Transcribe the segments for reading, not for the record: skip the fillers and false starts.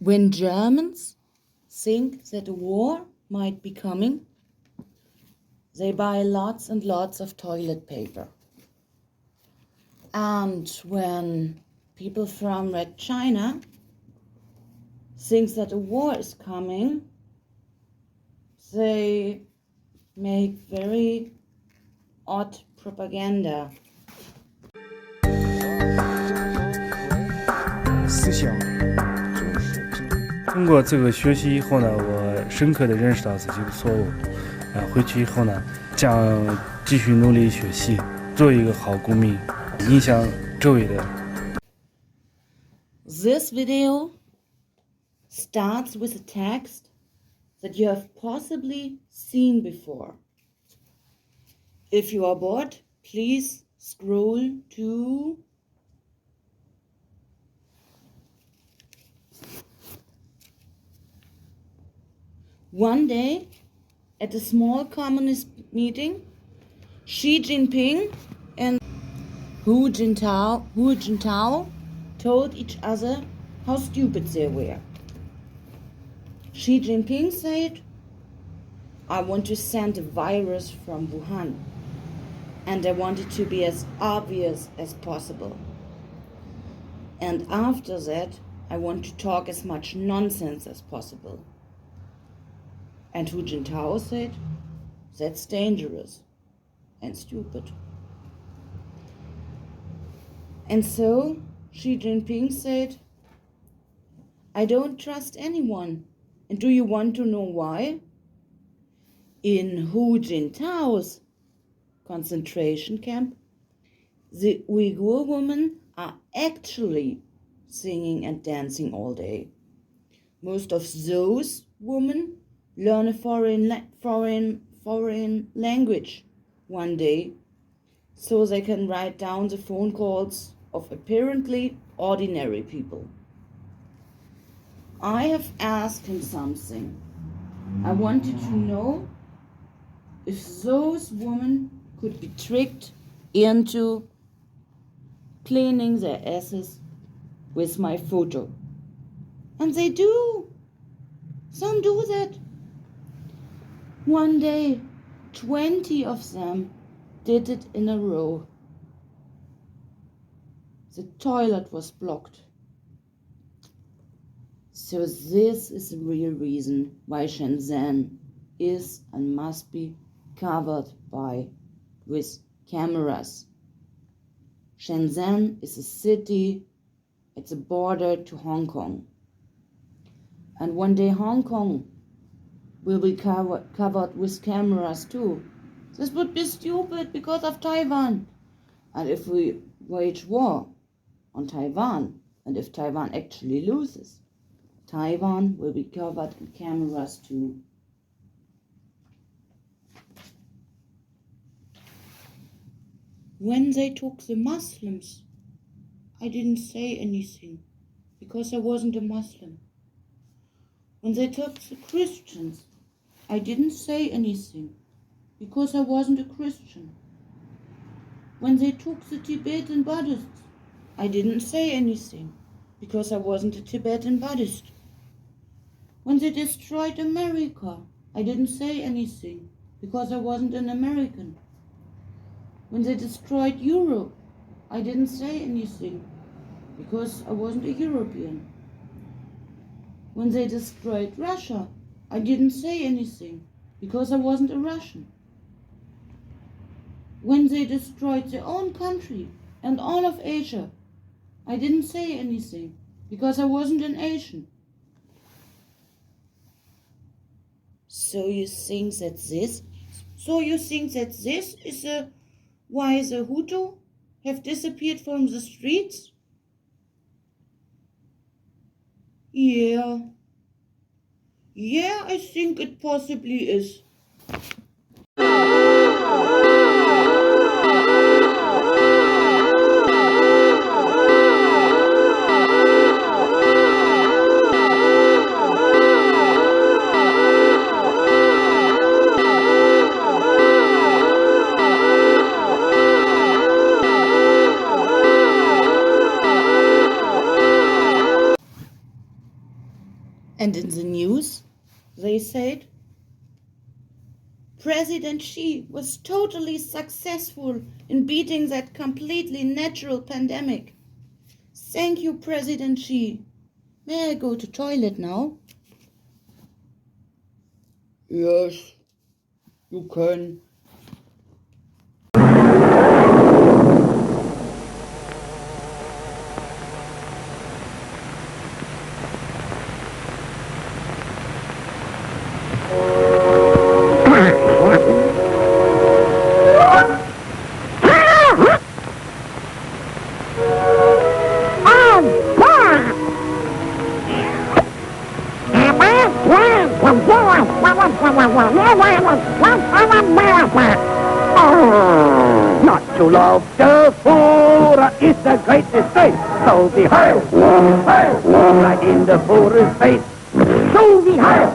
When Germans think that a war might be coming, they buy lots and lots of toilet paper. And when people from Red China think that a war is coming, they make very odd propaganda. 思想通过这个学习以后呢，我深刻地认识到自己的错误。回去以后呢，将继续努力学习，做一个好公民，影响周围的。This video starts with a text that you have possibly seen before. If you are bored, please scroll to one day at a small communist meeting, Xi Jinping and Hu Jintao told each other how stupid they were. Xi Jinping said, "I want to send a virus from Wuhan, and I want it to be as obvious as possible. And after that, I want to talk as much nonsense as possible." And Hu Jintao said, "That's dangerous and stupid." And so Xi Jinping said, "I don't trust anyone. And do you want to know why? In Hu Jintao's concentration camp, the Uyghur women are actually singing and dancing all day. Most of those women learn a foreign language one day so they can write down the phone calls of apparently ordinary people." I have asked him something. I wanted to know if those women could be tricked into cleaning their asses with my photo. And they do. Some do that. One day, 20 of them did it in a row. The toilet was blocked. So this is the real reason why Shenzhen is and must be covered with cameras. Shenzhen is a city at the border to Hong Kong. And one day Hong Kong will be covered with cameras too. This would be stupid because of Taiwan. And if we wage war on Taiwan, and if Taiwan actually loses, Taiwan will be covered in cameras too. When they took the Muslims, I didn't say anything because I wasn't a Muslim. When they took the Christians, I didn't say anything because I wasn't a Christian. When they took the Tibetan Buddhists, I didn't say anything because I wasn't a Tibetan Buddhist. When they destroyed America, I didn't say anything because I wasn't an American. When they destroyed Europe, I didn't say anything because I wasn't a European. When they destroyed Russia, I didn't say anything because I wasn't a Russian. When they destroyed their own country and all of Asia, I didn't say anything because I wasn't an Asian. So you think that this is why the Hutu have disappeared from the streets? Yeah, I think it possibly is. And in the news, they said, President Xi was totally successful in beating that completely natural pandemic. Thank you, President Xi. May I go to toilet now? Yes, you can. Not to love the Führer is a great disgrace. So we heil, right in the Führer's face. So we heil,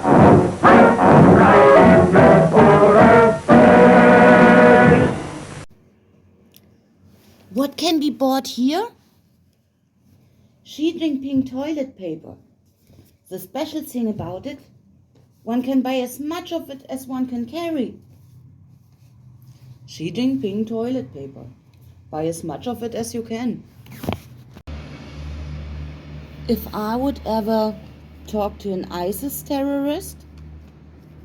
right in the Führer's face. What can be bought here? Xi Jinping toilet paper. The special thing about it, one can buy as much of it as one can carry. Xi Jinping toilet paper. Buy as much of it as you can. If I would ever talk to an ISIS terrorist,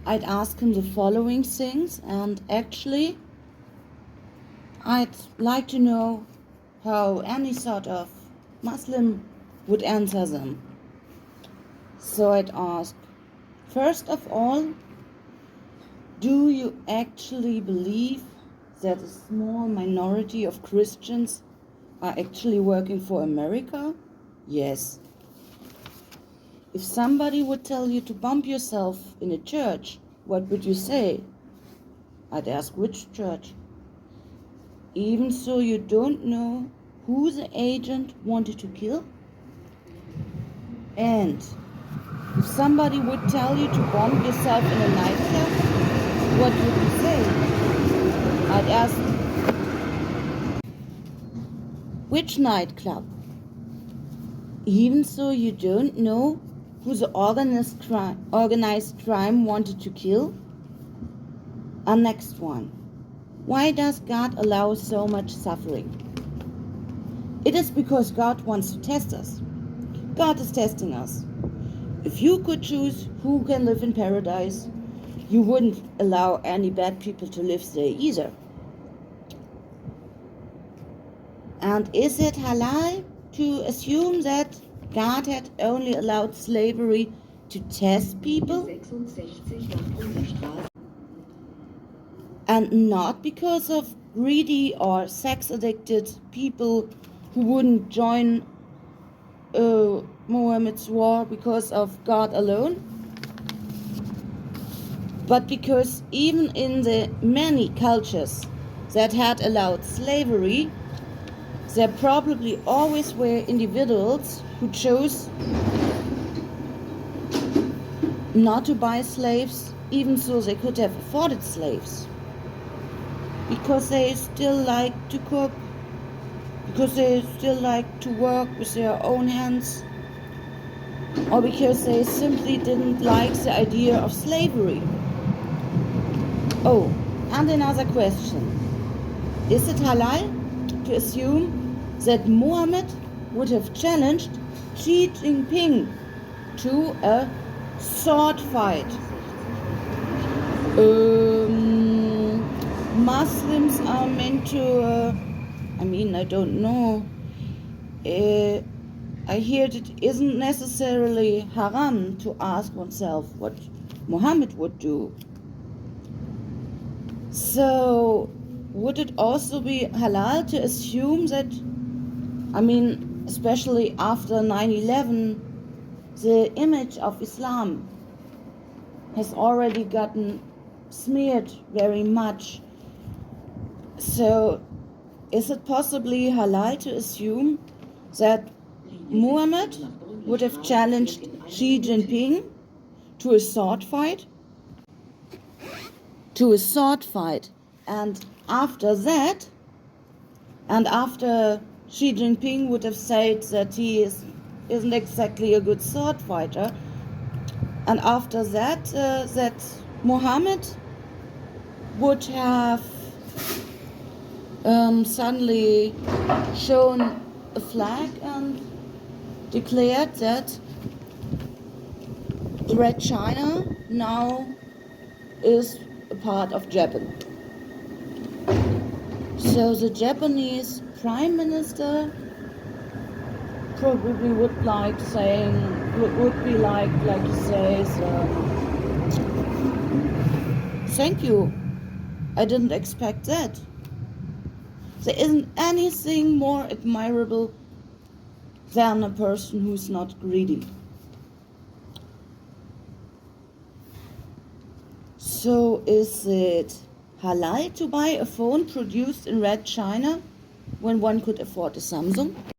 I'd ask him the following things, and actually I'd like to know how any sort of Muslim would answer them. So I'd ask, first of all, do you actually believe that a small minority of Christians are actually working for America? Yes. If somebody would tell you to bomb yourself in a church, what would you say? I'd ask, which church? Even so, you don't know who the agent wanted to kill? And if somebody would tell you to bomb yourself in a nightclub, what would you say? I'd ask, which nightclub? Even so, you don't know who the organized crime wanted to kill? Our next one. Why does God allow so much suffering? It is because God wants to test us. God is testing us. If you could choose who can live in paradise, you wouldn't allow any bad people to live there either. And is it halal to assume that God had only allowed slavery to test people? And not because of greedy or sex-addicted people who wouldn't join Muhammad's war because of God alone? But because even in the many cultures that had allowed slavery, there probably always were individuals who chose not to buy slaves, even so they could have afforded slaves. Because they still like to cook, because they still like to work with their own hands, or because they simply didn't like the idea of slavery. Oh, and another question. Is it halal to assume that Muhammad would have challenged Xi Jinping to a sword fight? Muslims are meant to, I don't know. I hear it isn't necessarily haram to ask oneself what Muhammad would do. So, would it also be halal to assume that, especially after 9/11, the image of Islam has already gotten smeared very much? So, is it possibly halal to assume that Muhammad would have challenged Xi Jinping to a sword fight? And after that, and after Xi Jinping would have said that he isn't exactly a good sword fighter, And after that, that Mohammed would have suddenly shown a flag and declared that the Red China now is a part of Japan. So the Japanese Prime Minister probably would be like to say, thank you, I didn't expect that. There isn't anything more admirable than a person who's not greedy. So is it halal to buy a phone produced in Red China when one could afford a Samsung?